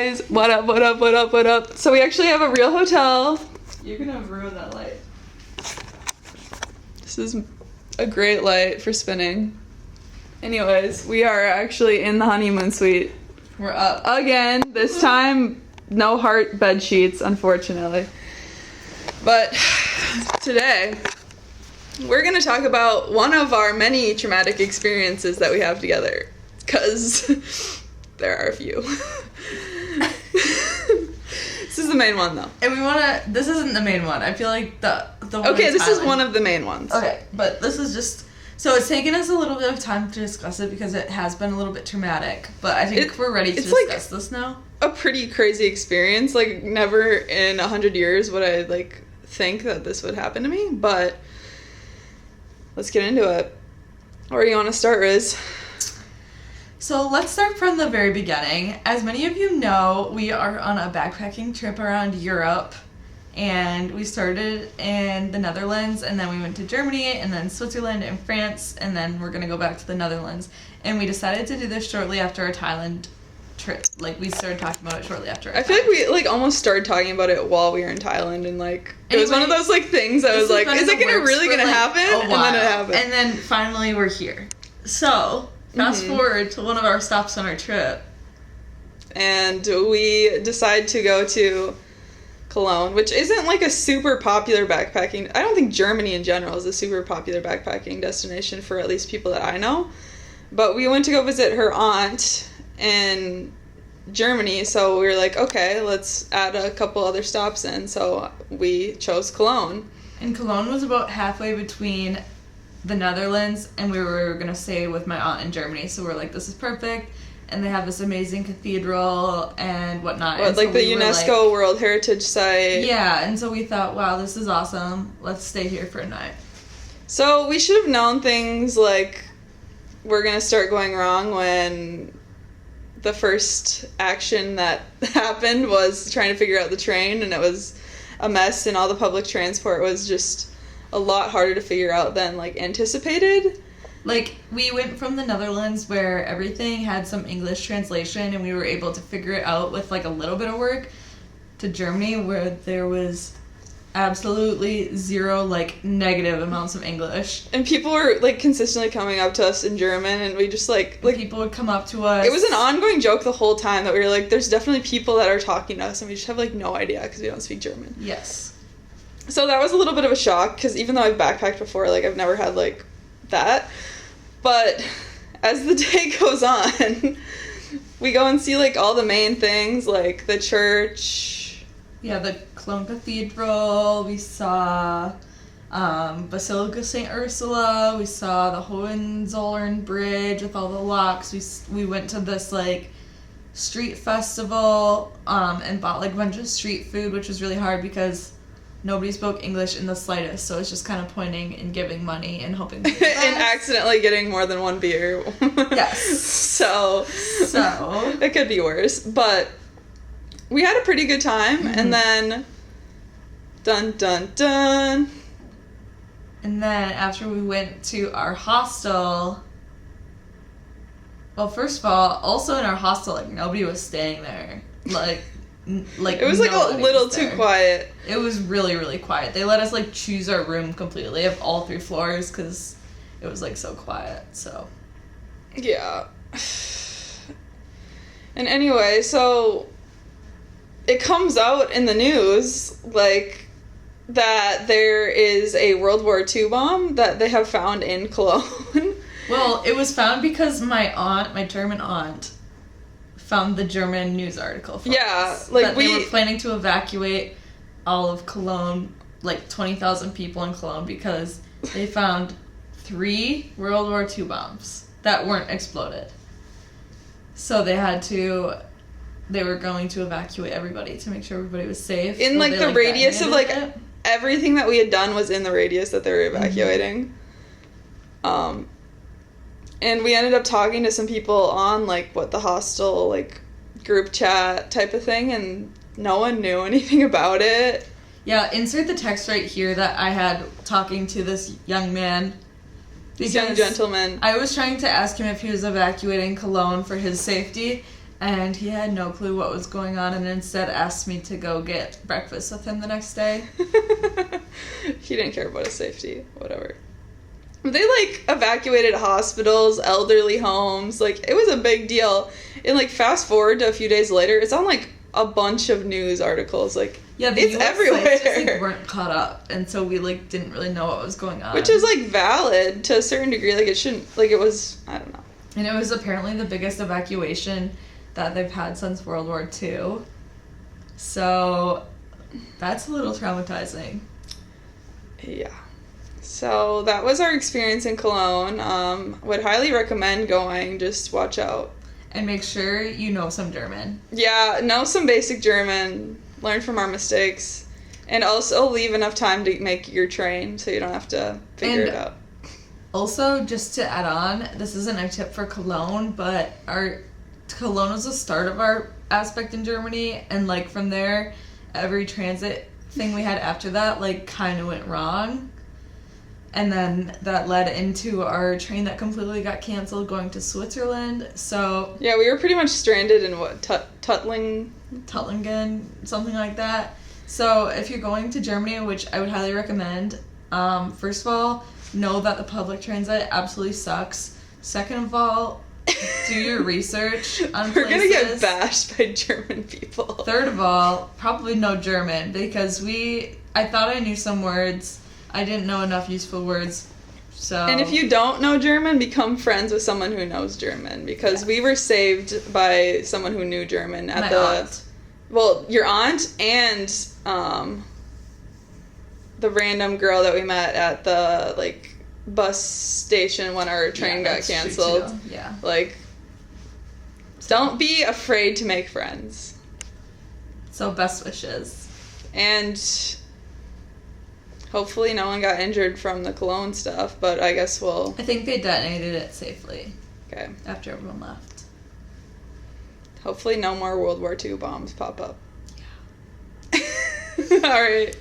guys, what up, what up, what up, what up? So we actually have a real hotel. You're gonna ruin that light. This is a great light for spinning. Anyways, we are actually in the honeymoon suite. We're up. Again, this time, no heart bed sheets, unfortunately. But today, we're gonna talk about one of our many traumatic experiences that we have together. Because there are a few. This is the main one, though. And this isn't the main one. I feel like the one Okay, in this is Thailand- one of the main ones. Okay, but this is just... So it's taken us a little bit of time to discuss it because it has been a little bit traumatic. But I think we're ready to discuss this now. A pretty crazy experience. Like, never in 100 years would I, like, think that this would happen to me. But let's get into it. Where do you want to start, Riz? So let's start from the very beginning. As many of you know, we are on a backpacking trip around Europe. And we started in the Netherlands, and then we went to Germany, and then Switzerland and France, and then we're going to go back to the Netherlands. And we decided to do this shortly after our Thailand trip. Like, we started talking about it shortly after our I feel like we, like, almost started talking about it while we were in Thailand, and, like, it was one of Anyway, those, like, things that was like, is it really going to happen? And then it happened. And then finally we're here. So, fast forward to one of our stops on our trip. And we decide to go to Cologne, which isn't like a super popular backpacking. I don't think Germany in general is a super popular backpacking destination for at least people that I know. But we went to go visit her aunt in Germany, so we were like, okay, let's add a couple other stops in. So we chose Cologne. And Cologne was about halfway between the Netherlands, and we were going to stay with my aunt in Germany. So we're like, this is perfect. And they have this amazing cathedral and whatnot. What, and like so the we UNESCO World Heritage Site? Yeah, and so we thought, wow, this is awesome. Let's stay here for a night. So we should have known things like we're going to start going wrong when the first action that happened was trying to figure out the train, and it was a mess, and all the public transport was just a lot harder to figure out than, like, anticipated. Like, we went from the Netherlands where everything had some English translation and we were able to figure it out with, like, a little bit of work, to Germany where there was absolutely zero, like, negative amounts of English. And people were, like, consistently coming up to us in German, and we just, like... People would come up to us. It was an ongoing joke the whole time that we were like, there's definitely people that are talking to us, and we just have, like, no idea because we don't speak German. Yes. So that was a little bit of a shock, because even though I've backpacked before, like, I've never had, like, that. But as the day goes on, we go and see, like, all the main things, like the church. Yeah, the Cologne Cathedral. We saw Basilica St. Ursula. We saw the Hohenzollern Bridge with all the locks. We went to this, like, street festival and bought, like, a bunch of street food, which was really hard because nobody spoke English in the slightest, so it's just kind of pointing and giving money and hoping for the best. And accidentally getting more than one beer. Yes. So it could be worse. But we had a pretty good time, and then dun dun dun. And then after we went to our hostel, well, first of all, also in our hostel, like, nobody was staying there. Like it was, like, a little too quiet. It was really, really quiet. They let us, like, choose our room completely of all 3 floors because it was, like, so quiet, so. Yeah. And anyway, so it comes out in the news, like, that there is a World War II bomb that they have found in Cologne. Well, it was found because my German aunt, found the German news article for us. Like, that they were planning to evacuate all of Cologne, like 20,000 people in Cologne, because they found 3 World War II bombs that weren't exploded. So they were going to evacuate everybody to make sure everybody was safe. In, like, the radius of, like, everything that we had done was in the radius that they were evacuating. And we ended up talking to some people on, like, the hostel, like, group chat type of thing, and no one knew anything about it. Yeah, insert the text right here that I had talking to this young man. This young gentleman. I was trying to ask him if he was evacuating Cologne for his safety, And he had no clue what was going on and instead asked me to go get breakfast with him the next day. He didn't care about his safety. Whatever. They, like, evacuated hospitals, elderly homes. Like, it was a big deal. And, like, fast forward to a few days later, it's on, like, a bunch of news articles. Like, Yeah, the it's US everywhere. sites just, like, weren't caught up, and so we, like, didn't really know what was going on. Which is, like, valid to a certain degree. Like, it shouldn't, like, it was, I don't know. And it was apparently the biggest evacuation that they've had since World War II. So, that's a little traumatizing. Yeah. So, that was our experience in Cologne. Would highly recommend going. Just watch out. And make sure you know some German. Yeah, know some basic German. Learn from our mistakes. And also leave enough time to make your train so you don't have to figure it out. Also, just to add on, this isn't a tip for Cologne, but our Cologne was the start of our aspect in Germany, and, like, from there, every transit thing we had after that, like, kind of went wrong. And then that led into our train that completely got canceled going to Switzerland. So yeah, we were pretty much stranded in what, Tuttlingen, something like that. So if you're going to Germany, which I would highly recommend, first of all, know that the public transit absolutely sucks. Second of all, do your research on We're places. gonna get bashed by German people. Third of all, probably know German, because I thought I knew some words. I didn't know enough useful words, so... And if you don't know German, become friends with someone who knows German, because we were saved by someone who knew German at My the... aunt. Well, your aunt and the random girl that we met at the, like, bus station when our train got that's true, canceled. too. Yeah. Like, don't be afraid to make friends. So best wishes. And hopefully no one got injured from the Cologne stuff, but I guess we'll... I think they detonated it safely. Okay. After everyone left. Hopefully no more World War II bombs pop up. Yeah. All right.